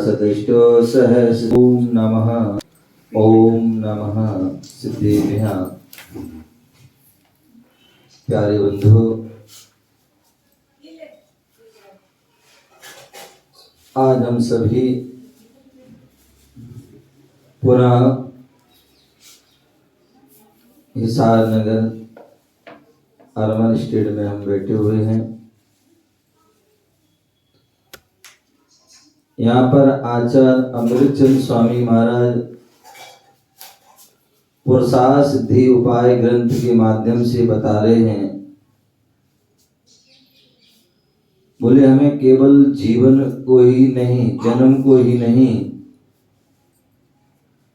सदष्टो सहस ओम नमः सिद्धिभ्यां। प्यारे बंधु, आज हम सभी पुनः हिसार नगर अरमान स्टेट में हम बैठे हुए हैं। यहाँ पर आचार्य अमृतचंद स्वामी महाराज पुरुषार्थ सिद्धि उपाय ग्रंथ के माध्यम से बता रहे हैं। बोले हमें केवल जीवन को ही नहीं, जन्म को ही नहीं,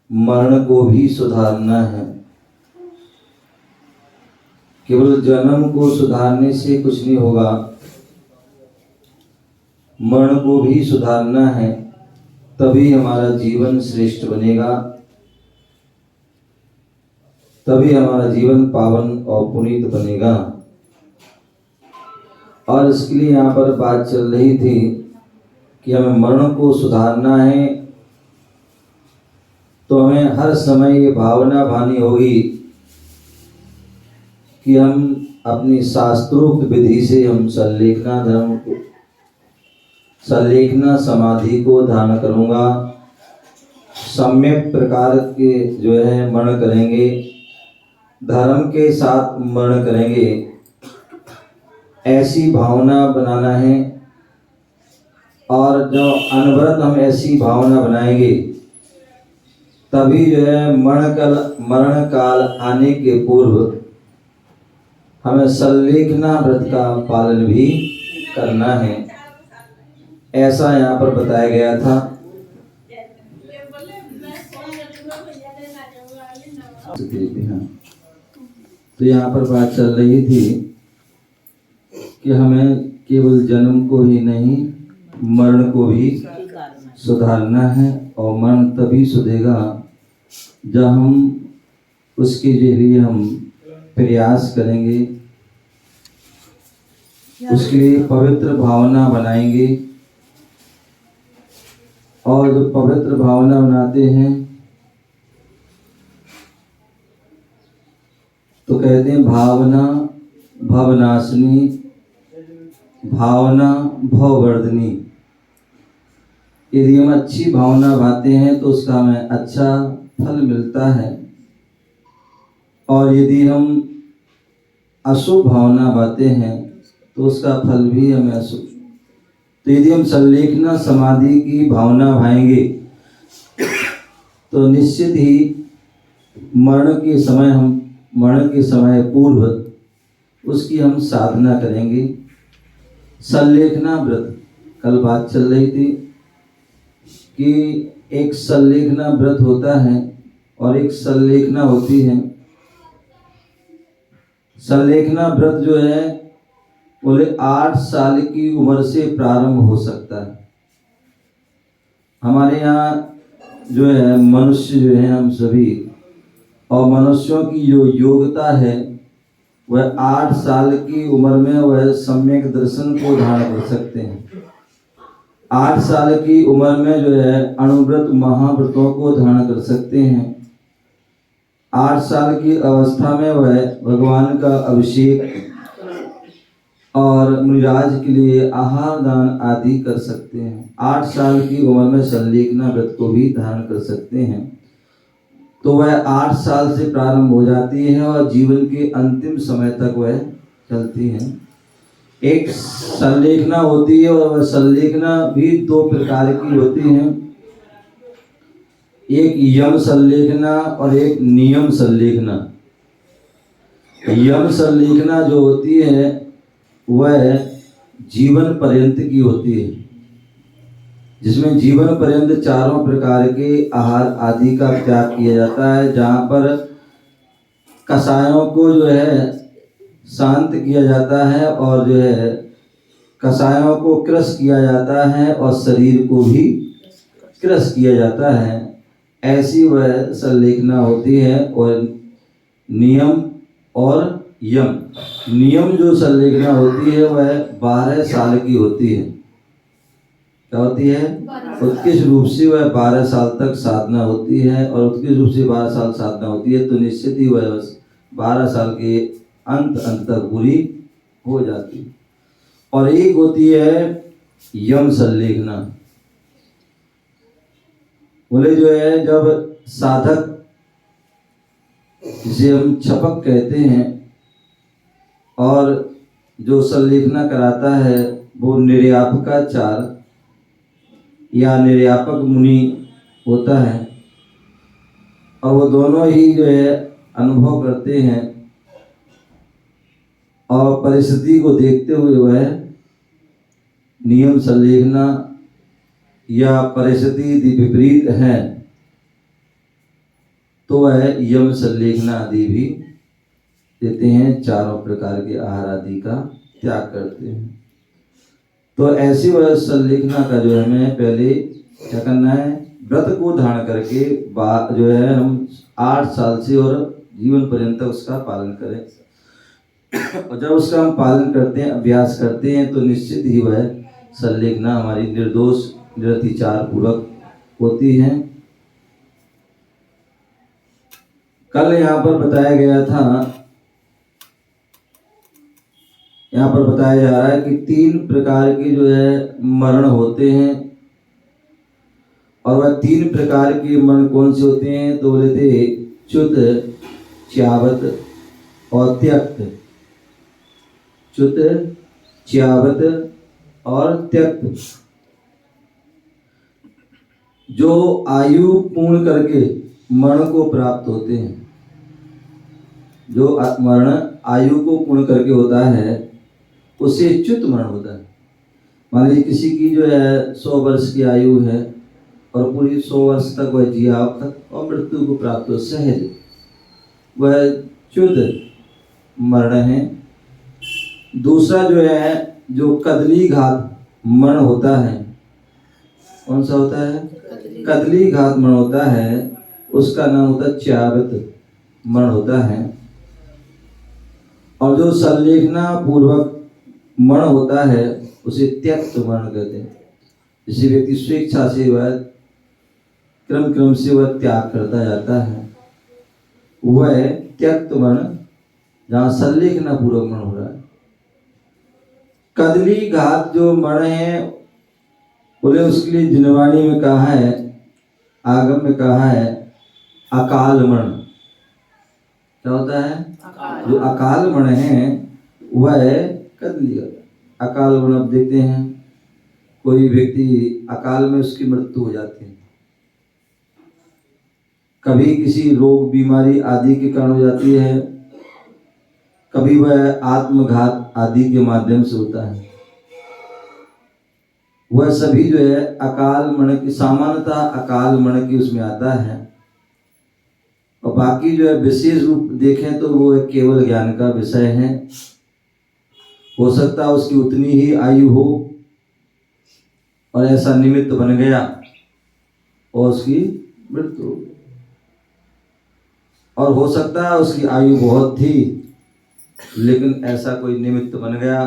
मरण को भी सुधारना है। केवल जन्म को सुधारने से कुछ नहीं होगा, मरण को भी सुधारना है, तभी हमारा जीवन श्रेष्ठ बनेगा, तभी हमारा जीवन पावन और पुनीत बनेगा। और इसके लिए यहाँ पर बात चल रही थी कि हमें मरण को सुधारना है, तो हमें हर समय ये भावना भानी होगी कि हम अपनी शास्त्रोक्त विधि से हम संलेखना धर्म को, संलेखना समाधि को धारण करूँगा, सम्यक प्रकार के जो है मरण करेंगे, धर्म के साथ मरण करेंगे, ऐसी भावना बनाना है। और जो अनवरत हम ऐसी भावना बनाएंगे, तभी जो है मरण काल आने के पूर्व हमें संलेखना व्रत का पालन भी करना है। ऐसा यहाँ पर बताया गया था। तो यहाँ पर बात चल रही थी कि हमें केवल जन्म को ही नहीं, मरण को भी सुधारना है। और मरण तभी सुधेगा जब हम उसके लिए हम प्रयास करेंगे, उसके लिए पवित्र भावना बनाएंगे। और जो पवित्र भावना बनाते हैं तो कहते हैं भावना भवनाशिनी, भावना भववर्धनी। यदि हम अच्छी भावना भाते हैं तो उसका हमें अच्छा फल मिलता है, और यदि हम अशुभ भावना भाते हैं तो उसका फल भी हमें अशुभ। तो यदि हम संलेखना समाधि की भावना भाएंगे तो निश्चित ही मरण के समय पूर्व उसकी हम साधना करेंगे। संलेखना व्रत, कल बात चल रही थी कि एक संलेखना व्रत होता है और एक संलेखना होती है। संलेखना व्रत जो है बोले 8 साल की उम्र से प्रारंभ हो सकता है। हमारे यहाँ जो है मनुष्य जो है, हम सभी और मनुष्यों की जो योग्यता है वह 8 साल की उम्र में वह सम्यक दर्शन को धारण कर सकते हैं। 8 साल की उम्र में जो है अणुव्रत महाव्रतों को धारण कर सकते हैं। 8 साल की अवस्था में वह भगवान का अभिषेक और मुनिराज के लिए आहार दान आदि कर सकते हैं। 8 साल की उम्र में संलेखना व्रत को भी धारण कर सकते हैं। तो वह 8 साल से प्रारंभ हो जाती है और जीवन के अंतिम समय तक वह चलती है। एक संलेखना होती है और वह संलेखना भी 2 प्रकार की होती है, एक यम संलेखना और एक नियम संलेखना। यम संलेखना जो होती है वह जीवन पर्यंत की होती है, जिसमें जीवन पर्यंत चारों प्रकार के आहार आदि का त्याग किया जाता है, जहाँ पर कसायों को जो है शांत किया जाता है और जो है कसायों को क्रश किया जाता है और शरीर को भी क्रश किया जाता है। ऐसी वह संलेखना होती है। और नियम और यम, नियम जो संलेखना होती है वह 12 साल की होती है। क्या होती है? उत्कृष्ट रूप से वह 12 साल तक साधना होती है, और उत्कृष्ट रूप से 12 साल साधना होती है तो निश्चित ही वह 12 साल के अंत तक पूरी हो जाती है। और एक होती है यम संलेखना। बोले जो है, जब साधक, जिसे हम छपक कहते हैं, और जो संलेखना कराता है वो निर्यापकाचार्य या निर्यापक मुनि होता है, और वो दोनों ही जो है अनुभव करते हैं, और परिस्थिति को देखते हुए वह नियम संलेखना या परिस्थिति विपरीत है तो वह यम संलेखना आदि भी देते हैं, चारों प्रकार के आहार आदि का त्याग करते हैं। तो ऐसी वह संलेखना का जो है हमें पहले क्या करना है, व्रत को धारण करके जो है हम 8 साल से और जीवन पर्यंत उसका पालन करें। और जब उसका हम पालन करते हैं, अभ्यास करते हैं, तो निश्चित ही वह संलेखना हमारी निर्दोष निरतिचार पूर्वक होती है। कल यहाँ पर बताया गया था, यहाँ पर बताया जा रहा है कि 3 प्रकार के जो है मरण होते हैं, और वह 3 प्रकार के मरण कौन से होते हैं? तो बोले थे च्युत, च्यावत और त्यक्त। च्युत, च्यावत और त्यक्त। जो आयु पूर्ण करके मरण को प्राप्त होते हैं, जो मरण आयु को पूर्ण करके होता है उसे च्युत मरण होता है। मान लीजिए किसी की जो है 100 वर्ष की आयु है और पूरी 100 वर्ष तक वह जिया और मृत्यु को प्राप्त हो, सहज, वह च्युत मरण है। दूसरा जो है, जो कदली घात मरण होता है, कौन सा होता है? कदली घात मरण होता है, उसका नाम होता है च्यावत मरण होता है। और जो संलेखना पूर्वक मरण होता है उसे त्यक्त मरण कहते हैं। जिसे व्यक्ति स्वेच्छा से वह क्रम से वह त्याग करता जाता है, वह त्यक्त मरण, जहाँ संलेखना पूर्वक मरण हो रहा है। कदली घात जो मरण है, बोले उसके लिए जिनवाणी में कहा है, आगम में कहा है अकाल मरण। क्या होता है? जो अकाल मरण है वह कदली अकाल मरण। अब देखते हैं कोई व्यक्ति अकाल में उसकी मृत्यु हो जाती है, कभी किसी रोग बीमारी आदि के कारण हो जाती है, कभी वह आत्मघात आदि के माध्यम से होता है। वह सभी जो है अकाल मरण की, सामान्यतः अकाल मरण की उसमें आता है। और बाकी जो है विशेष रूप देखें तो वो केवल ज्ञान का विषय है। हो सकता है उसकी उतनी ही आयु हो और ऐसा निमित्त बन गया और उसकी मृत्यु हो गई, और हो सकता है उसकी आयु बहुत थी लेकिन ऐसा कोई निमित्त बन गया,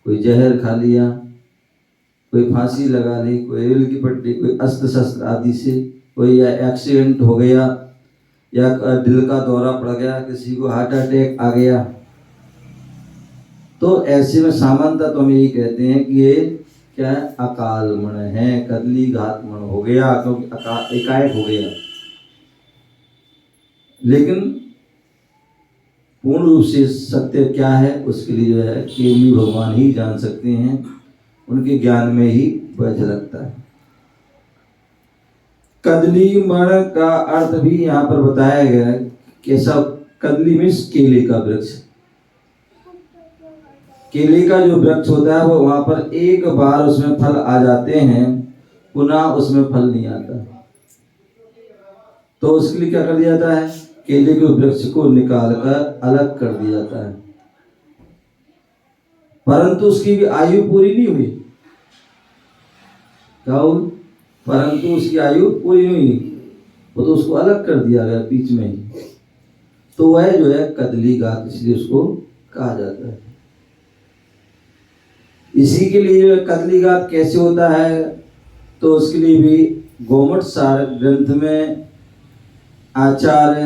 कोई जहर खा लिया, कोई फांसी लगा ली, कोई रेल की पट्टी, कोई अस्त्र शस्त्र आदि से, कोई या एक्सीडेंट हो गया, या दिल का दौरा पड़ गया, किसी को हार्ट अटैक आ गया। तो ऐसे में सामान्यतः तो हम यही कहते हैं कि ये क्या है? अकाल मरण है, कदली घात मरण हो गया, क्योंकि एकाएक हो गया। लेकिन पूर्ण रूप से सत्य क्या है उसके लिए जो है केवल भगवान ही जान सकते हैं, उनके ज्ञान में ही वह झलकता है। कदली मरण का अर्थ भी यहाँ पर बताया गया है। कैसा? कदली मीन्स केले का वृक्ष। केले का जो वृक्ष होता है वो वहां पर एक बार उसमें फल आ जाते हैं, पुनः उसमें फल नहीं आता, तो उसके लिए क्या कर दिया जाता है? केले के वृक्ष को निकालकर अलग कर दिया जाता है। परंतु उसकी भी आयु पूरी नहीं हुई। क्या हो? परंतु उसकी आयु पूरी नहीं हुई, वो तो उसको अलग कर दिया गया बीच में ही, तो वह जो है कदली घात, इसलिए उसको कहा जाता है। इसी के लिए कदली घात कैसे होता है, तो उसके लिए भी गोमठ सार ग्रंथ में आचार्य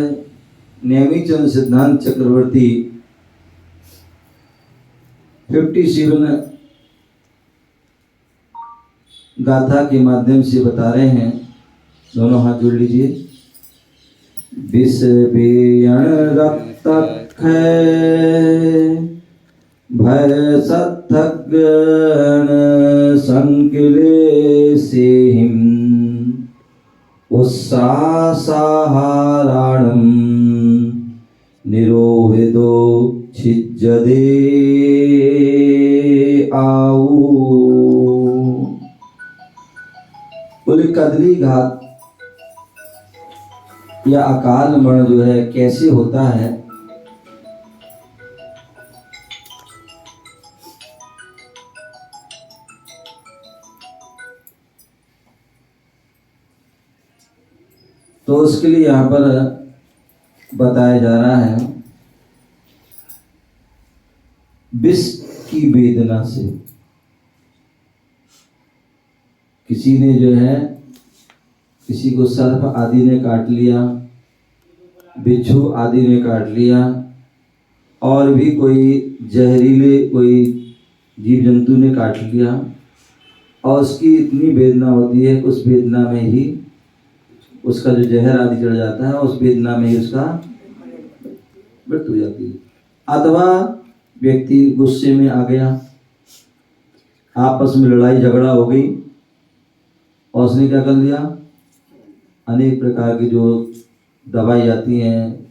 नेमिचंद सिद्धांत चक्रवर्ती 57 गाथा के माध्यम से बता रहे हैं। दोनों हाथ जोड़ लीजिए। विष बेयण रक्त भय सत्थगण संकिले से उत्साहाराणम निरोहितो छिज्जदे आऊ। बोले कदली घात या अकाल मरण जो है कैसे होता है। तो उसके लिए यहाँ पर बताया जा रहा है, विष की वेदना से किसी ने जो है, किसी को सर्प आदि ने काट लिया, बिच्छू आदि ने काट लिया, और भी कोई जहरीले कोई जीव जंतु ने काट लिया, और उसकी इतनी वेदना होती है, उस वेदना में ही उसका जो जहर आदि चढ़ जाता है, उस वेदना में ही उसका मृत्यु हो जाती है। अथवा व्यक्ति गुस्से में आ गया, आपस में लड़ाई झगड़ा हो गई, और उसने क्या कर लिया, अनेक प्रकार की जो दवाई आती हैं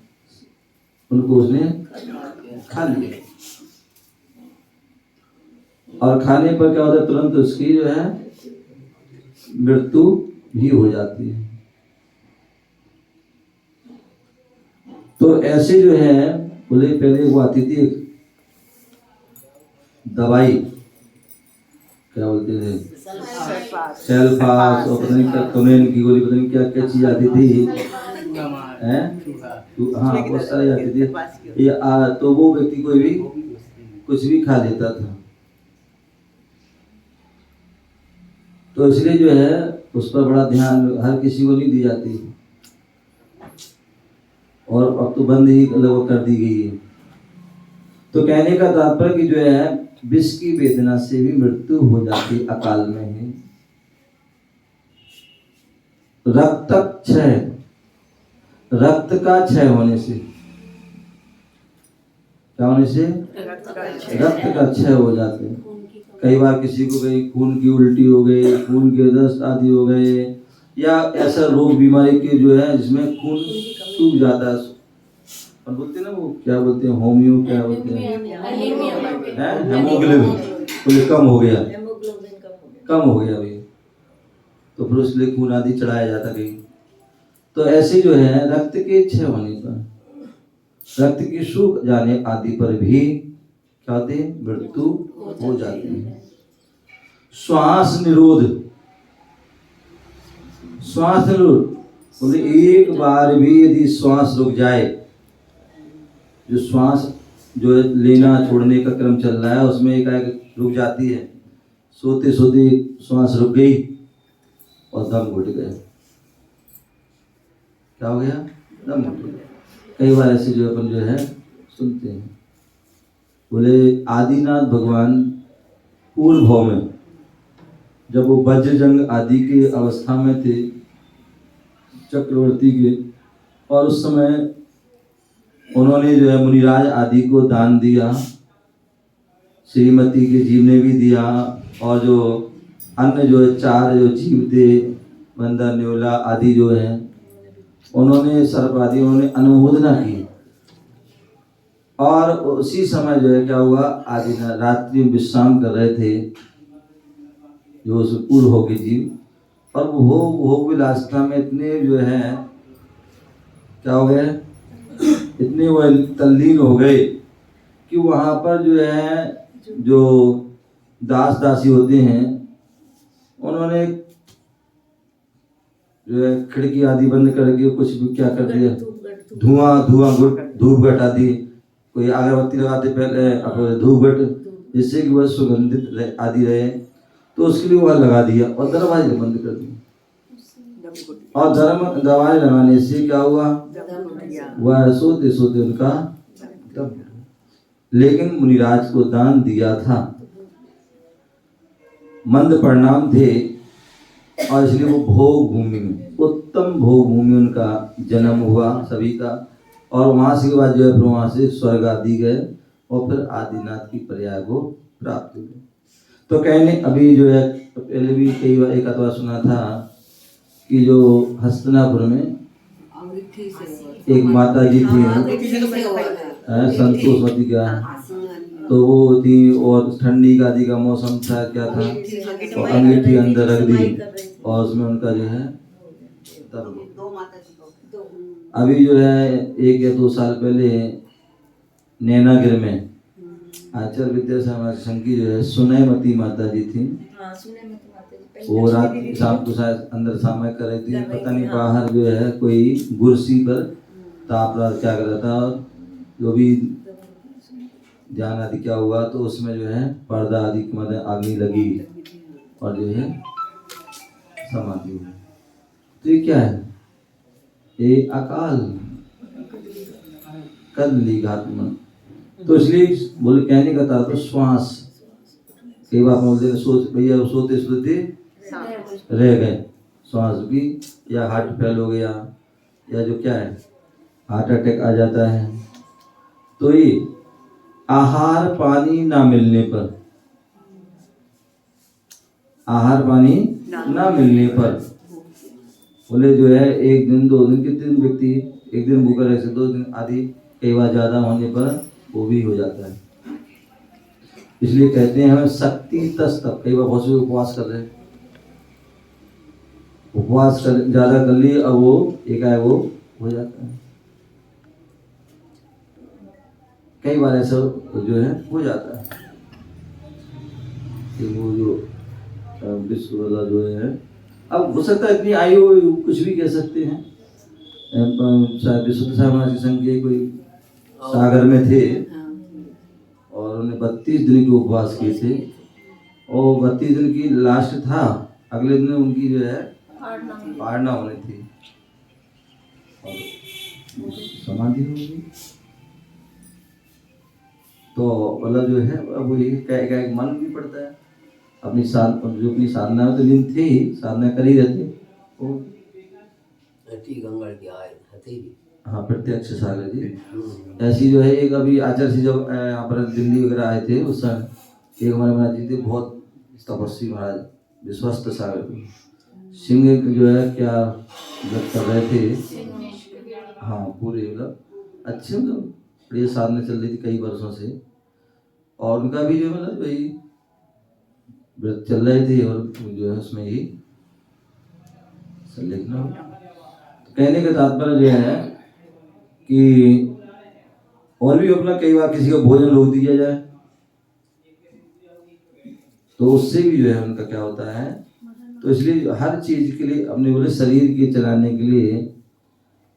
उनको उसने खा लिया, और खाने पर क्या होता है, तुरंत उसकी जो है मृत्यु भी हो जाती है। तो ऐसे जो है, बोले पहले वो आती थी दवाई, क्या बोलते थे, सेल्फास, और पता नहीं क्या कमेन की गोली, पता नहीं क्या क्या चीज आती थी, हैं, हाँ बहुत सारी आती थी। तो वो व्यक्ति कोई भी कुछ भी खा लेता था। तो इसलिए जो है उस पर बड़ा ध्यान हर किसी को नहीं दी जाती, और अब तो बंद ही लगभग कर दी गई है। तो कहने का तात्पर्य कि जो है विष की वेदना से भी मृत्यु हो जाती अकाल में है। रक्त क्षय, रक्त का क्षय होने से, क्या होने से, रक्त का क्षय हो जाते हैं। कई बार किसी को कहीं खून की उल्टी हो गई, खून के दस्त आदि हो गए, या ऐसा रोग बीमारी के जो है जिसमें खून सूख जाता है, और बोलते हैं ना वो क्या बोलते हैं, होमियो क्या बोलते हैं, हेमोग्लोबिन तो कम हो गया, कम हो गया भाई, तो फिर उसके खून आदि चढ़ाया जाता कहीं। तो ऐसे जो है रक्त के क्षय होने पर, रक्त की सूख जाने आदि पर भी क्या होते, मृत्यु हो जाती है। श्वास निरोध, श्वास निरोध बोले एक बार भी यदि श्वास रुक जाए, जो श्वास जो लेना छोड़ने का क्रम चल रहा है उसमें एक रुक जाती है, सोते सोते श्वास रुक गई और दम घुट गया, क्या हो गया, दम घुट गया। कई बार ऐसे जो अपन जो है सुनते हैं। बोले आदिनाथ भगवान पूर्व भाव में जब वो वज्र जंग आदि के अवस्था में थे चक्रवर्ती के, और उस समय उन्होंने जो है मुनिराज आदि को दान दिया, श्रीमती के जीव ने भी दिया, और जो अन्य जो चार जो जीव थे बंदर न्योला आदि जो हैं उन्होंने सर्प आदि उन्होंने अनुमोदना की। और उसी समय जो है क्या हुआ, आदि रात्रि में विश्राम कर रहे थे जो पूर्व हो गए जीव, और वो भोग विलासिता में इतने जो है क्या हो गए, इतने वो तल्लीन हो गए कि वहाँ पर जो है जो दास दासी होते हैं उन्होंने जो है खिड़की आदि बंद करके कुछ भी क्या कर दिया, धुआं धूप घट आदि, कोई अगरबत्ती लगाते पहले अब धूप घट जिससे कि वह सुगंधित आदि रहे, तो उसके लिए वह लगा दिया और दरवाजे बंद कर दिए। और दरवाजे लगाने से क्या हुआ, वह सोते सोते उनका दम हो गया। लेकिन मुनिराज को दान दिया था, मंद परिणाम थे, और इसलिए वो भोग भूमि में, उत्तम भोग भूमि उनका जन्म हुआ सभी का। और वहां से के बाद जो है फिर वहां से स्वर्ग आदि गए और फिर आदिनाथ की पर्याय को प्राप्त हुए। तो कहने अभी जो है पहले भी कई बार एक अथवा सुना था कि जो हस्तिनापुर में एक माता जी थी, संतोषवती का, तो वो थी और ठंडी का आदि का मौसम था, क्या था, तो अंगीठी अंदर रख दी और उसमें उनका जो है तब अभी जो है 1 या 2 साल पहले नैनागिर में आचार्य विद्यासागर संघ की जो है सुनैमती माता जी थी, वो रात शाम को शायद अंदर सामय कर रही थी, पता नहीं बाहर जो है कोई कुर्सी पर ताप रात क्या कर रहा था, जो भी ध्यान आदि क्या हुआ, तो उसमें जो है पर्दा आदि की मतलब आग लगी और जो है समाधि हुई। तो ये क्या है, ये अकाल कदली घातमन। तो इसलिए बोले कहने का था तो श्वास, कई बार बोलते सोच भैया सोते सोते रह गए, श्वास भी, या हार्ट फेल हो गया, या जो क्या है हार्ट अटैक आ जाता है। तो ये आहार पानी ना मिलने पर, आहार पानी ना मिलने पर बोले जो है 1 दिन 2 दिन, कितने दिन व्यक्ति 1 दिन भूखा रहे से 2 दिन आदि, कई बार ज्यादा होने पर वो भी हो जाता है। इसलिए कहते हैं हमें शक्ति तस तक, कई बार बहुत से उपवास कर रहे हैं, उपवास कर ज्यादा कर लिए, अब वो एक आए वो हो जाता है, कई बार ऐसा जो है हो जाता है कि वो जो विश्व वाला जो है, अब हो सकता है इतनी आयु कुछ भी कह सकते हैं, शायद विशुद्ध सामाजिक संघ के कोई सागर में थे और उन्हें 32 दिन के उपवास किए थे, और 32 दिन की लास्ट था, अगले दिन उनकी जो है पारना होनी थी और समाधि हो गई। तो मतलब जो है वो ये क्या मन भी पड़ता है अपनी जो अपनी साधना में तो लीन थे ही, साधना कर ही रहते, हाँ प्रत्यक्ष सागर जी। ऐसी जो है एक अभी आचार्य से जब यहाँ पर दिल्ली वगैरह आए थे, उस समय एक हमारे महाराज जी थे, बहुत तपस्वी महाराज, विश्वस्त सागर सिंह जो है क्या जब कर रहे थे, हाँ पूरे मतलब अच्छे मतलब बढ़िया साधना चल रही थी कई वर्षों से, और उनका भी जो मतलब वही व्रत चल रहे थे और जो है उसमें ही लिखना। तो कहने का तात्पर्य जो है कि और भी अपना कई बार किसी का भोजन रोक दिया जाए तो उससे भी जो है उनका क्या होता है। तो इसलिए हर चीज के लिए अपने बोले शरीर के चलाने के लिए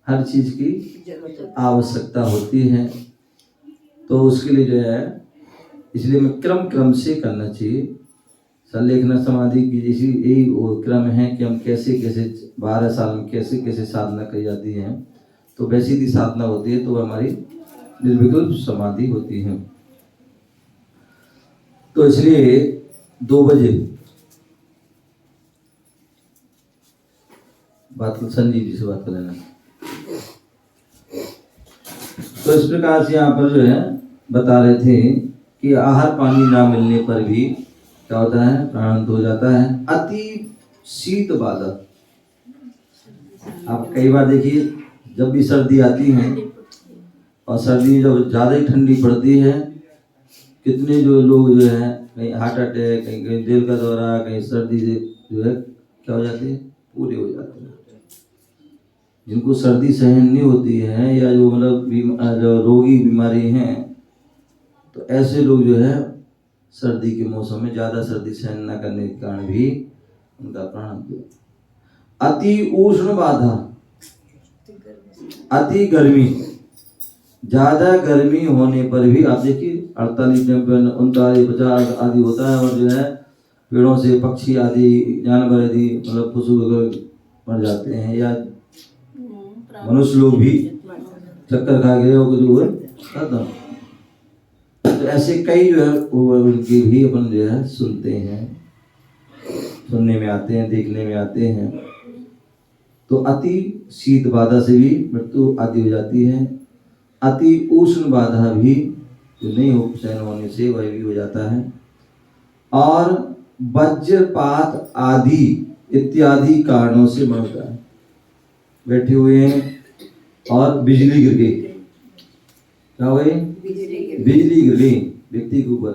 हर चीज की आवश्यकता होती है, तो उसके लिए जो है इसलिए मैं क्रम से करना चाहिए। संलेखना समाधि की जैसी यही वो क्रम है कि हम कैसे 12 साल में कैसे साधना की जाती है, तो वैसी भी साधना होती है, तो हमारी निर्विकल्प समाधि होती है। तो इसलिए 2 बजे बात संजीव जी से बात कर लेना। तो इस प्रकार से यहाँ पर जो है बता रहे थे कि आहार पानी ना मिलने पर भी क्या होता है, प्राणांत हो जाता है। अति शीत बाधा, आप कई बार देखिए जब भी सर्दी आती है और सर्दी जब ज्यादा ही ठंडी पड़ती है, कितने जो लोग जो है कहीं हार्ट अटैक, कहीं दिल का दौरा, कहीं सर्दी से जो है क्या हो जाते हैं, पूरे हो जाते हैं। जिनको सर्दी सहन नहीं होती है या जो मतलब जो रोगी बीमारी हैं, तो ऐसे लोग जो है सर्दी के मौसम में ज्यादा सर्दी सहन न करने के कारण भी उनका प्राण। अति उष्ण बाधा, अति गर्मी, ज्यादा गर्मी होने पर भी आप देखिए 48 चैंपियन 39 50 आदि होता है। और जो है पेड़ों से पक्षी आदि जानवर आदि मतलब पशु मर जाते हैं, या मनुष्य लोग भी चक्कर खा गए हो जो है खत्म। तो ऐसे कई जो है वो उनकी भी अपन जो है सुनते हैं, सुनने में आते हैं, देखने में आते हैं। तो अति शीत बाधा से भी मृत्यु आदि हो जाती है। अति उष्ण बाधा भी जो नहीं हो सहन होने से वह भी हो जाता है। और वज्रपात आदि इत्यादि कारणों से मरता है। बैठे हुए हैं और बिजली गिर गई, क्या हो गई? बिजली गिर गई व्यक्ति के ऊपर,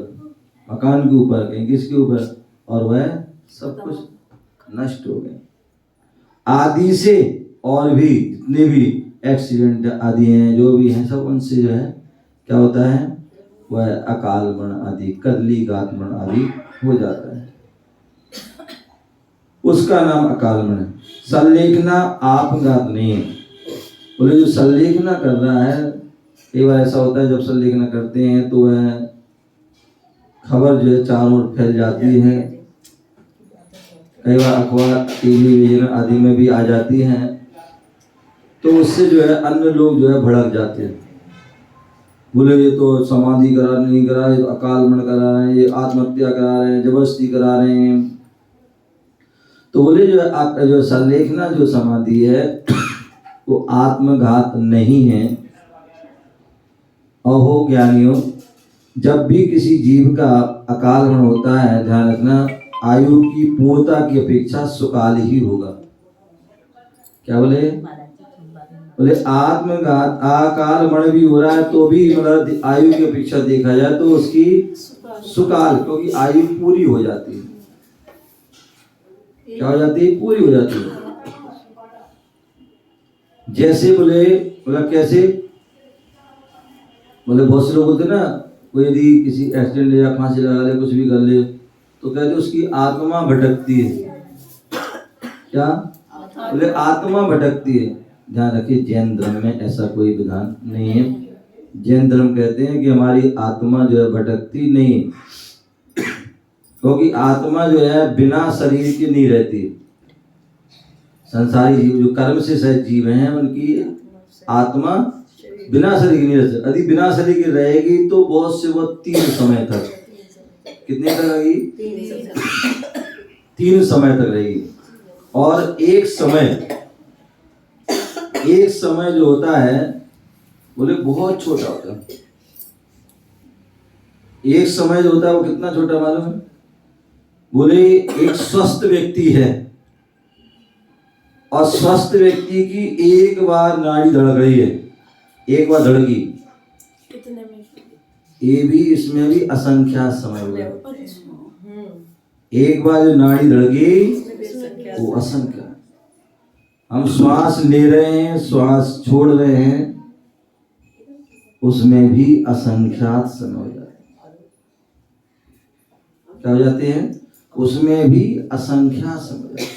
मकान के ऊपर, कहीं किसके ऊपर, और वह सब कुछ नष्ट हो गए आदि से। और भी जितने भी एक्सीडेंट आदि हैं जो भी हैं सब उनसे जो है क्या होता है, वह अकाल मरण आदि करली घात मरण आदि हो जाता है। उसका नाम अकाल मरण। संलेखना आपघात नहीं है। बोले जो संलेखना कर रहा है, कई बार ऐसा होता है जब संलेखना करते हैं तो वह खबर जो है चारों ओर फैल जाती है। कई बार अखबार टेलीविजन आदि में भी आ जाती हैं, तो उससे जो है अन्य लोग जो है भड़क जाते हैं। बोले ये तो समाधि करा नहीं करा, ये तो अकाल मरण करा रहे हैं, ये आत्महत्या करा रहे हैं, जबरदस्ती करा रहे हैं। तो बोले जो संलेखना जो समाधि है वो आत्मघात नहीं है। अहो ज्ञानियों, जब भी किसी जीव का अकाल मरण होता है, ध्यान रखना आयु की पूर्णता की अपेक्षा सुकाल ही होगा। क्या बोले? बोले आत्मघात अकाल मरण भी हो रहा है तो भी मतलब आयु की अपेक्षा देखा जाए तो उसकी सुकाल, क्योंकि आयु पूरी हो जाती है। क्या हो जाती है? पूरी हो जाती है। जैसे बोले मतलब कैसे, बोले बहुत से लोग होते ना, कोई यदि किसी एक्सीडेंट या फांसी लगा ले, कुछ भी कर ले, तो कहते उसकी आत्मा भटकती है। क्या? बोले आत्मा भटकती है। ध्यान रखिए, जैन धर्म में ऐसा कोई विधान नहीं है। जैन धर्म कहते हैं कि हमारी आत्मा जो है भटकती नहीं, क्योंकि आत्मा जो है बिना शरीर के नहीं रहती। संसारी जीव जो कर्म से सहित जीव हैं उनकी आत्मा बिना शरीर की नहीं रह सकती। यदि बिना शरीर की रहेगी तो बहुत से बहुत 3 समय तक, कितने तक रहेगी? 3 समय तक रहेगी। और एक समय जो होता है बोले बहुत छोटा होता है। एक समय जो होता है वो कितना छोटा मालूम है? बोले एक स्वस्थ व्यक्ति है और स्वस्थ व्यक्ति की एक बार नाड़ी धड़क रही है, एक बार धड़की, ये भी इसमें भी असंख्यात समय हुआ। एक बार जो नाड़ी धड़की वो असंख्यात। हम श्वास ले रहे हैं, श्वास छोड़ रहे हैं, उसमें भी असंख्यात समय हो जाते हैं। क्या हो जाते हैं? उसमें भी असंख्यात समय हो जाते हैं।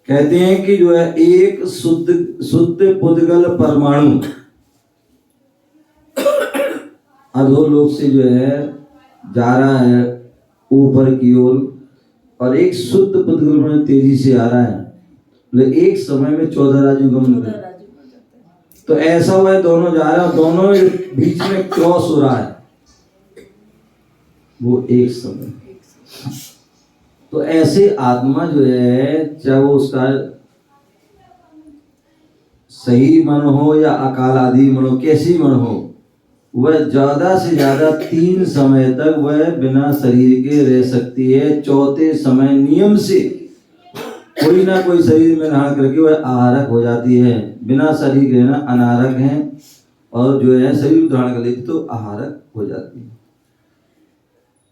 कहते हैं कि जो है एक शुद्ध पुद्गल परमाणु अधोलोक से जो है जा रहा है ऊपर की ओर, और एक शुद्ध पुद्गल तेजी से आ रहा है। एक समय में 14 राजू गमन कर, तो ऐसा हुआ है दोनों जा रहे हैं, दोनों बीच में क्रॉस हो रहा है, वो एक समय। तो ऐसे आत्मा जो है, चाहे वो उसका सही मन हो या अकाल आदि मन हो, कैसी मन हो, वह ज्यादा से ज्यादा 3 समय तक वह बिना शरीर के रह सकती है। चौथे समय नियम से कोई ना कोई शरीर में धारण करके वह आहारक हो जाती है। बिना शरीर के ना अनारक है, और जो है शरीर धारण कर लेती तो आहारक हो जाती है।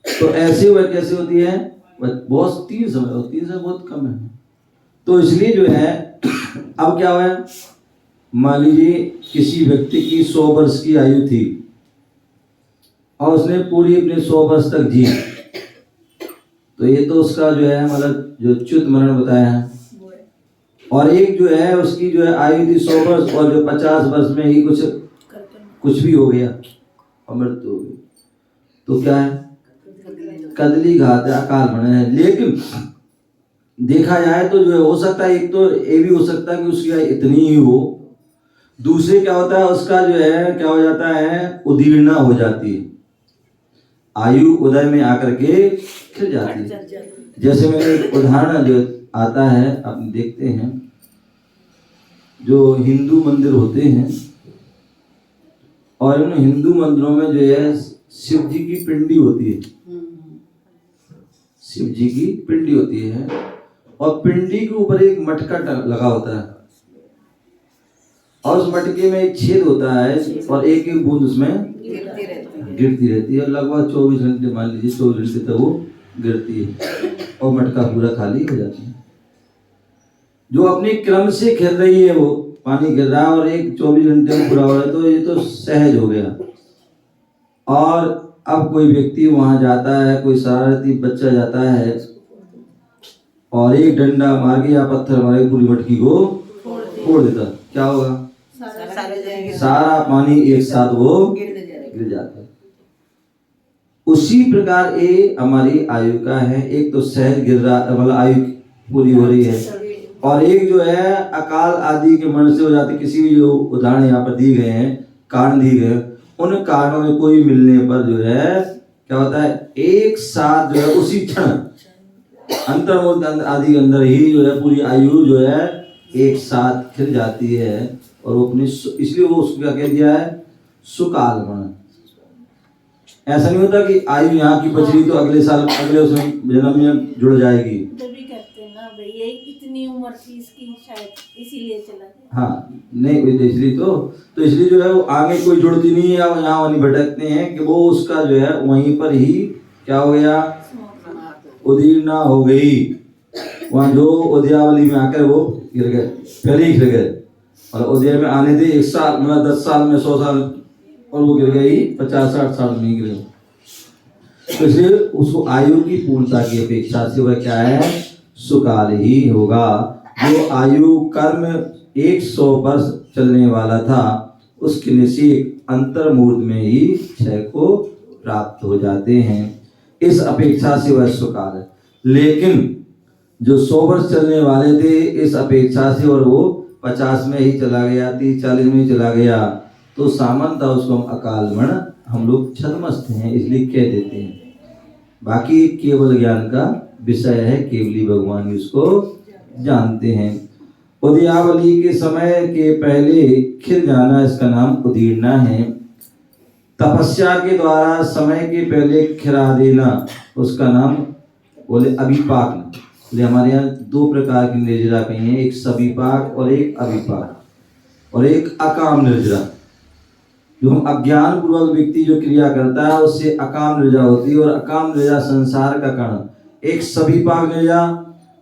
तो ऐसे वह कैसे होती है? वह बहुत 3 समय, 3 समय बहुत कम है। तो इसलिए जो है अब क्या हुआ, मान लीजिए किसी व्यक्ति की 100 वर्ष की आयु थी और उसने पूरी अपने 100 वर्ष तक जी, तो ये तो उसका जो है मतलब जो च्युत मरण बताया है। और एक जो है उसकी जो है आयु थी 100 वर्ष और जो 50 वर्ष में ही कुछ भी हो गया और मृत्यु हो गई, तो क्या है, कदली घात है, अकाल मरण है। लेकिन देखा जाए तो जो है हो सकता है, एक तो ये भी हो सकता है कि उसकी आयु इतनी ही हो, दूसरे क्या होता है उसका जो है क्या हो जाता है, उदीर्णा हो जाती है, आयु उदय में आकर के खिल जाती है। जैसे मैंने एक उदाहरण जो आता है, आप देखते हैं जो हिंदू मंदिर होते हैं और उन हिंदू मंदिरों में जो है शिव जी की पिंडी होती है, शिव जी की पिंडी होती है और पिंडी के ऊपर एक मटका लगा होता है और उस मटके में एक छेद होता है और एक एक बूंद उसमें गिरती रहती है, लगभग 24 घंटे, मान लीजिए 24 घंटे तक वो गिरती है और मटका पूरा खाली हो जाता है। जो अपने क्रम से खेल रही है वो पानी गिर रहा है और एक 24 घंटे में पूरा हो रहा है, तो ये तो सहज हो गया। और अब कोई व्यक्ति वहां जाता है, कोई शरारती बच्चा जाता है और एक डंडा मार के या पत्थर मार के पूरी मटकी को फोड़ देता, क्या होगा, सारा पानी एक साथ वो गिर जाता है। उसी प्रकार ये हमारी आयु का है, एक तो सहज गिर रहा, मतलब आयु पूरी हो रही है, और एक जो है अकाल आदि के मरण से हो जाती। किसी भी जो उदाहरण यहाँ पर दिए गए हैं, कारण दिए गए, उन कारणों में कोई मिलने पर जो है क्या होता है, एक साथ जो है उसी क्षण अंतर्मुख आदि के अंदर ही जो है पूरी आयु जो है एक साथ खिल जाती है और वो अपनी, इसलिए वो उसको क्या कह दिया है, सुकाल मरण। ऐसा नहीं होता कि आयु यहाँ की बच रही तो अगले साल अगले उसमें जन्म में जुड़ जाएगी, तभी कहते हैं ना भाई ये इतनी उम्र थी इसकी, शायद इसीलिए चला गया। हाँ नहीं, इसलिए तो इसलिए जो है वो आगे कोई जुड़ती नहीं है, यहाँ वहीं भटकते हैं कि वो उसका जो है वहीं पर ही क्या हो गया, उदीर्णा हो गई, वहाँ जो उदयावली में आकर वो गिर गए, पहले ही गिर गए, और उदय में आने थे 1 साल, मतलब 10 साल में 100 साल, और वो गिर गई 50-60 साल में गिर गए। तो इसलिए उसको आयु की पूर्णता की अपेक्षा से वह क्या है, सुकाल ही होगा। जो आयु कर्म 100 वर्ष चलने वाला था उसके निश्चित अंतर्मूर्त में ही क्षय को प्राप्त हो जाते हैं, इस अपेक्षा से वह सुकाल है। लेकिन जो 100 वर्ष चलने वाले थे इस अपेक्षा से, और वो 50 में ही चला गया, 30-40 में ही चला गया, तो सामान्यतः उसको हम अकाल मरण हम लोग छद्मस्त हैं इसलिए कह देते हैं। बाकी केवल ज्ञान का विषय है, केवली भगवान ही उसको जानते हैं। उदयावली के समय के पहले खिल जाना, इसका नाम उदीर्णा है। तपस्या के द्वारा समय के पहले खिला देना, उसका नाम बोले अभिपाक। हमारे यहाँ 2 प्रकार की निर्जरा कही है, एक सविपाक और एक अभिपाक, और एक अकाम निर्जरा। जो हम अज्ञान पूर्वक व्यक्ति जो क्रिया करता है उससे अकाम निर्जरा होती है, और अकाम निर्जरा संसार का कारण। एक सविपाक निर्जरा,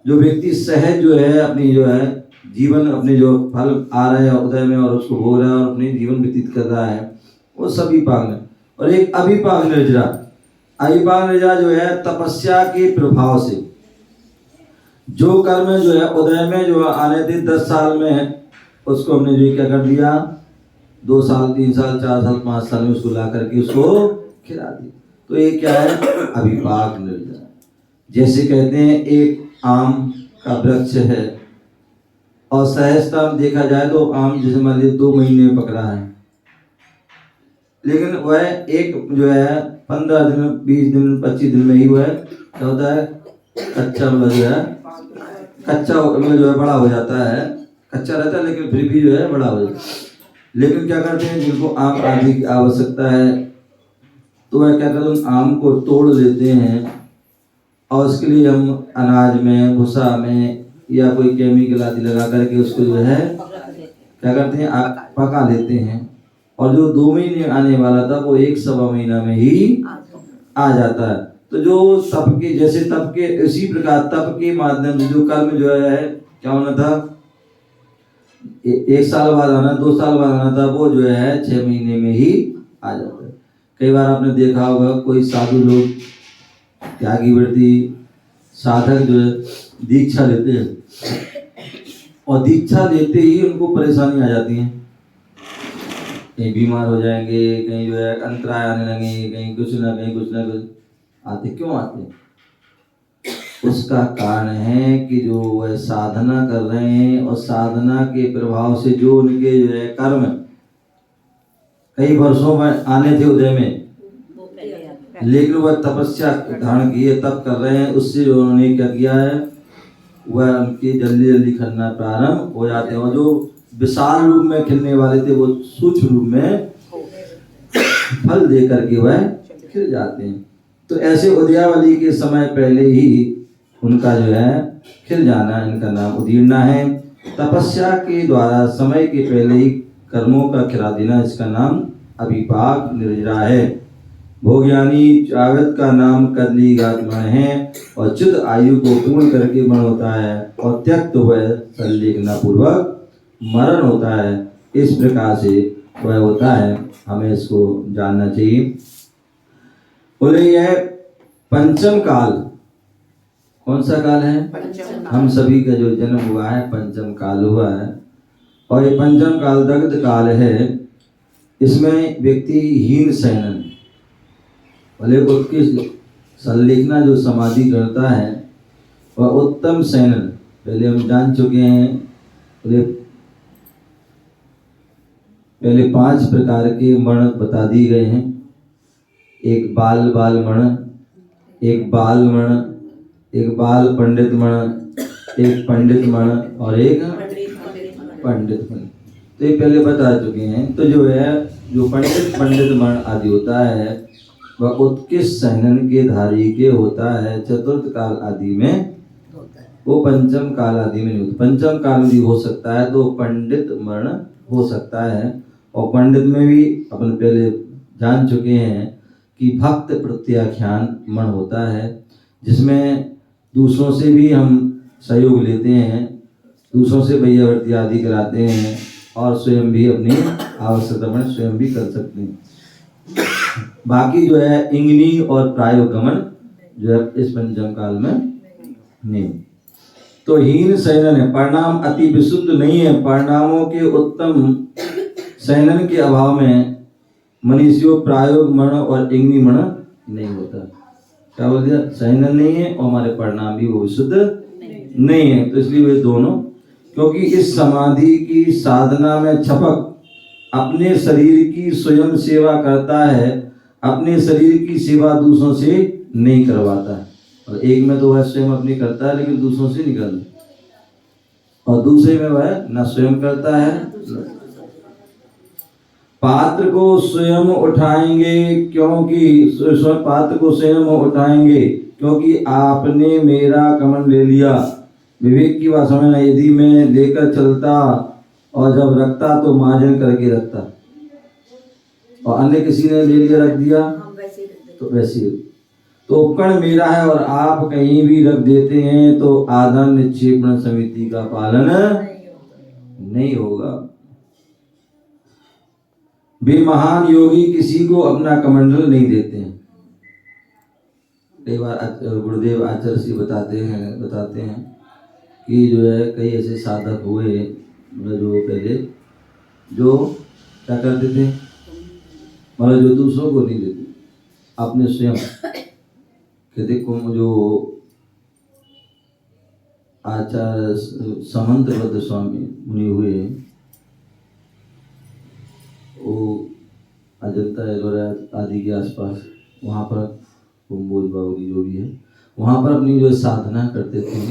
जो व्यक्ति सहज जो है अपनी जो है जीवन, अपने जो फल आ रहे हैं उदय में और उसको भोग रहा है और अपने जीवन व्यतीत कर रहा है, वो सविपाक है। और एक अभिपाक निर्जरा, अभिपाक निर्जरा जो है तपस्या के प्रभाव से जो कर्म जो है उदय में जो आने थे 10 साल में, उसको हमने जो क्या कर दिया, 2 साल 3 साल 4 साल 5 साल में उसको ला करके उसको खिला दिया, तो ये क्या है, अभिपाक निर्जरा। जैसे कहते हैं एक आम का वृक्ष है और सहजता देखा जाए तो आम जैसे मान लीजिए 2 महीने में पकड़ा है, लेकिन वह एक जो है 15 दिन 20 दिन 25 दिन में ही वह क्या होता है, कच्चा मतलब जो है कच्चा में जो है बड़ा हो जाता है, कच्चा रहता है लेकिन फिर भी जो है बड़ा हो जाता है। लेकिन क्या करते हैं, जिनको आम आदि की आवश्यकता है तो वह क्या करते हैं, आम को तोड़ लेते हैं और उसके लिए हम अनाज में, भूसा में या कोई केमिकल आदि लगा करके उसको जो है क्या करते हैं, पका लेते हैं, और जो 2 महीने आने वाला था वो 1-1.25 महीना में ही आ जाता है। तो जो तप के, जैसे तप के, इसी प्रकार तप के माध्यम से जो कर्म जो है क्या होना था, 1 साल बाद आना, 2 साल बाद आना था, वो जो है 6 महीने में ही आ जाता है। कई बार आपने देखा होगा कोई साधु लोग, त्यागी व्रती साधक जो है दीक्षा लेते हैं और दीक्षा लेते ही उनको परेशानी आ जाती है, कहीं बीमार हो जाएंगे, कहीं जो है अंतराय आने लगेंगे, कहीं कुछ ना कुछ आते। क्यों आते? उसका कारण है कि जो वह साधना कर रहे हैं और साधना के प्रभाव से जो उनके जो है कर्म कई वर्षों में आने थे उदय में, वो पहले आता है। लेकिन वह तपस्या धारण किए तब कर रहे हैं, उससे जो उन्होंने क्या किया है वह उनके जल्दी जल्दी खिलना प्रारंभ हो जाते हैं। और जो विशाल रूप में खिलने वाले थे वो सूक्ष्म रूप में फल दे करके वह खिल जाते हैं। तो ऐसे उदयावली के समय पहले ही उनका जो है खिल जाना, इनका नाम उदीरना है। तपस्या के द्वारा समय के पहले ही कर्मों का खिला देना, इसका नाम अभिपाक निर्जरा है। भोज्ञानी चावत का नाम कदली गात्मण है और च्युत आयु को पूर्ण करके मरण होता है और त्यक्त वह संलेखना पूर्वक मरण होता है। इस प्रकार से वह होता है, हमें इसको जानना चाहिए। बोले यह पंचम काल, कौन सा काल है? हम सभी का जो जन्म हुआ है पंचम काल हुआ है और ये पंचम काल दग्ध काल है। इसमें व्यक्ति हीन शयनन, भले उत्कृष्ट संलेखना जो समाधि करता है वह उत्तम शयनन, पहले हम जान चुके हैं। पहले 5 प्रकार के मरण बता दिए गए हैं। एक बाल मरण, एक बाल मरण, एक बाल पंडित मरण, एक पंडित मरण और एक पंडित मरण। तो ये पहले बता चुके हैं। तो जो है जो पंडित मरण आदि होता है वह उत्कृष्ट शयनन के धारी के होता है। चतुर्थ काल आदि में, वो पंचम काल आदि में नहीं होता। पंचम काल भी हो सकता है तो पंडित मरण हो सकता है। और पंडित में भी अपन पहले जान चुके हैं कि भक्त प्रत्याख्यान मरण होता है, जिसमें दूसरों से भी हम सहयोग लेते हैं, दूसरों से भैयावर्ती आदि कराते हैं और स्वयं भी अपनी आवश्यकता में स्वयं भी कर सकते हैं। बाकी जो है इंगनी और प्रायोगमन जो है इस पंचम काल में नहीं। तो हीन शयनन है, परिणाम अति विशुद्ध नहीं है। परिणामों के उत्तम शयनन के अभाव में मनुष्यों प्रायोग मरण और इंगनी मरण नहीं होता। क्या बोल दिया? शयनन नहीं है और हमारे परिणाम भी वो विशुद्ध नहीं है। तो इसलिए वे दोनों, क्योंकि इस समाधि की साधना में छपक अपने शरीर की स्वयं सेवा करता है, अपने शरीर की सेवा दूसरों से नहीं करवाता है। और एक में तो वह स्वयं अपनी करता है लेकिन दूसरों से नहीं करता, और दूसरे में वह न स्वयं करता है। पात्र को स्वयं उठाएंगे क्योंकि पात्र को स्वयं उठाएंगे क्योंकि आपने मेरा कमंड ले लिया। विवेक की भाषा में, यदि मैं लेकर चलता और जब रखता तो मार्जन करके रखता, और अन्य किसी ने ले लिया रख दिया तो वैसे। तो उपकरण मेरा है और आप कहीं भी रख देते हैं तो आदान निक्षेपण समिति का पालन नहीं होगा। वे महान योगी किसी को अपना कमंडल नहीं देते हैं। कई बार गुरुदेव आचार्य जी बताते हैं कि जो है कई ऐसे साधक हुए जो पहले जो क्या करते थे, मतलब जो दूसरों को नहीं देते, अपने स्वयं कहते जो आचार्य समंतभद्र स्वामी मुनि हुए, वो अजंता एलोरा आदि के आसपास, वहाँ पर कुंभोज बावरी जो भी है, वहाँ पर अपनी जो साधना करते थे,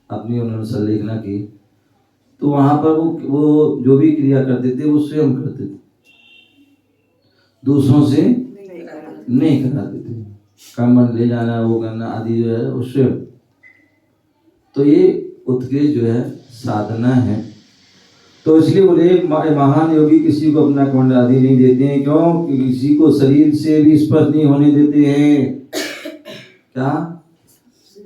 अपनी उन्होंने संलेखना की, तो वहाँ पर वो जो भी क्रिया करते थे वो स्वयं करते थे, दूसरों से नहीं कराते थे। कमंड ले जाना, वो करना आदि जो है वो स्वयं। तो ये उत्कृष्ट जो है साधना है। तो इसलिए बोले महान योगी किसी को अपना कमंड आदि नहीं देते हैं। क्यों? कि किसी को शरीर से भी स्पर्श नहीं होने देते हैं। क्या?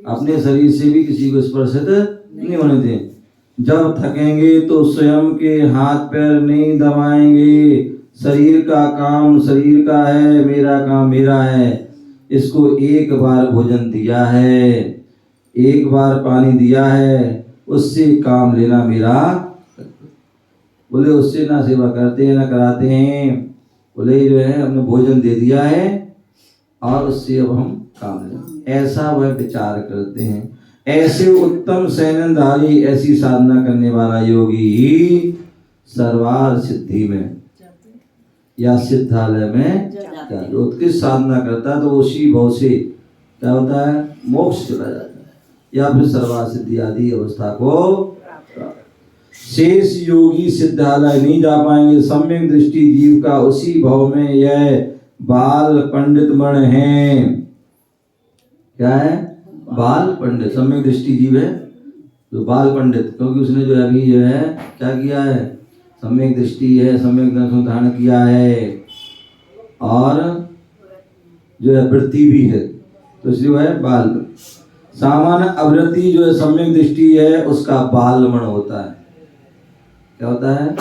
अपने शरीर से भी किसी को स्पर्शित नहीं होने देते। जब थकेंगे तो स्वयं के हाथ पैर नहीं दबाएंगे। शरीर का काम शरीर का है, मेरा काम मेरा है। इसको एक बार भोजन दिया है, एक बार पानी दिया है, उससे काम लेना मेरा। बोले उससे ना सेवा करते हैं ना कराते हैं, बोले जो है हमने भोजन दे दिया है और उससे अब हम काम लें, ऐसा वह विचार करते हैं। ऐसे उत्तम सैनधारी, ऐसी साधना करने वाला योगी ही सर्वार सिद्धि में या सिद्धालय में क्या उत्कृष्ट साधना करता है तो उसी भाव से क्या होता है, मोक्ष चला जाता है या फिर सर्वार सिद्धि आदि अवस्था को। शेष योगी सिद्धालय नहीं जा पाएंगे। सम्यक दृष्टि जीव का उसी भाव में यह बाल पंडित मण है। क्या है? बाल पंडित। सम्यक दृष्टि जीव है तो बाल पंडित, क्योंकि उसने जो अभी जो है क्या किया है, सम्यक दृष्टि है, सम्यक दर्शन धारण किया है और जो है वृत्ति भी है, तो इसलिए वह है बाल। सामान्य अवृत्ति जो है सम्यक दृष्टि है उसका बालमण होता है। क्या होता है?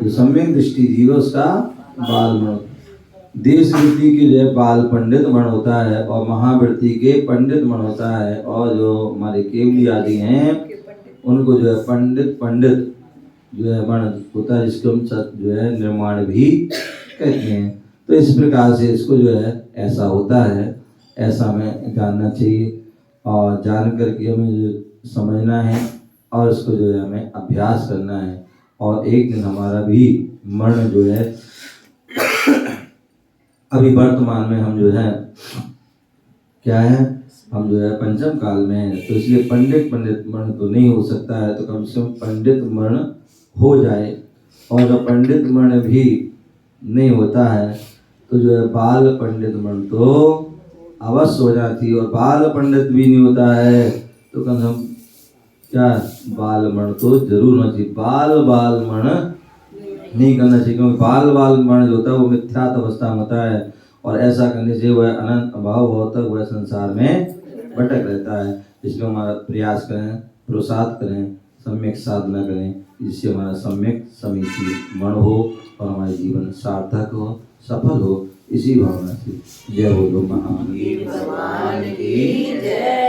जो सम्यक दृष्टि जीव है उसका बालमण। देश वृत्ति के जो है बाल पंडित मण होता है और महावृत्ति के पंडित मण होता है, और जो हमारे केवली आदि हैं उनको जो है पंडित जो है मण होता है, जिसको हम जो है निर्माण भी कहते हैं। तो इस प्रकार से इसको जो है ऐसा होता है, ऐसा हमें जानना चाहिए और जान करके हमें समझना है और इसको जो है हमें अभ्यास करना है। और एक दिन हमारा भी मरण जो है अभी वर्तमान में हम जो है क्या है, हम जो है पंचम काल में है, तो इसलिए पंडित मरण तो नहीं हो सकता है, तो कम से कम पंडित मरण हो जाए। और जब पंडित मरण भी नहीं होता है तो जो है बाल पंडित मरण तो अवश्य हो जाती है, और बाल पंडित भी नहीं होता है तो कम से कम क्या बाल मरण तो जरूर होना चाहिए। बाल मरण नहीं करना चाहिए, क्योंकि बाल मरण जो होता है वो मिथ्यात अवस्था में होता है, और ऐसा करने से वह अनंत अभाव तक वह संसार में भटक रहता है। इसलिए हमारा प्रयास करें, प्रोत्साहित करें, सम्यक साधना करें, जिससे हमारा सम्यक समीची मण हो और हमारे जीवन सार्थक हो, सफल हो, इसी भावना से। जय बोलो महावीर भगवान की जय।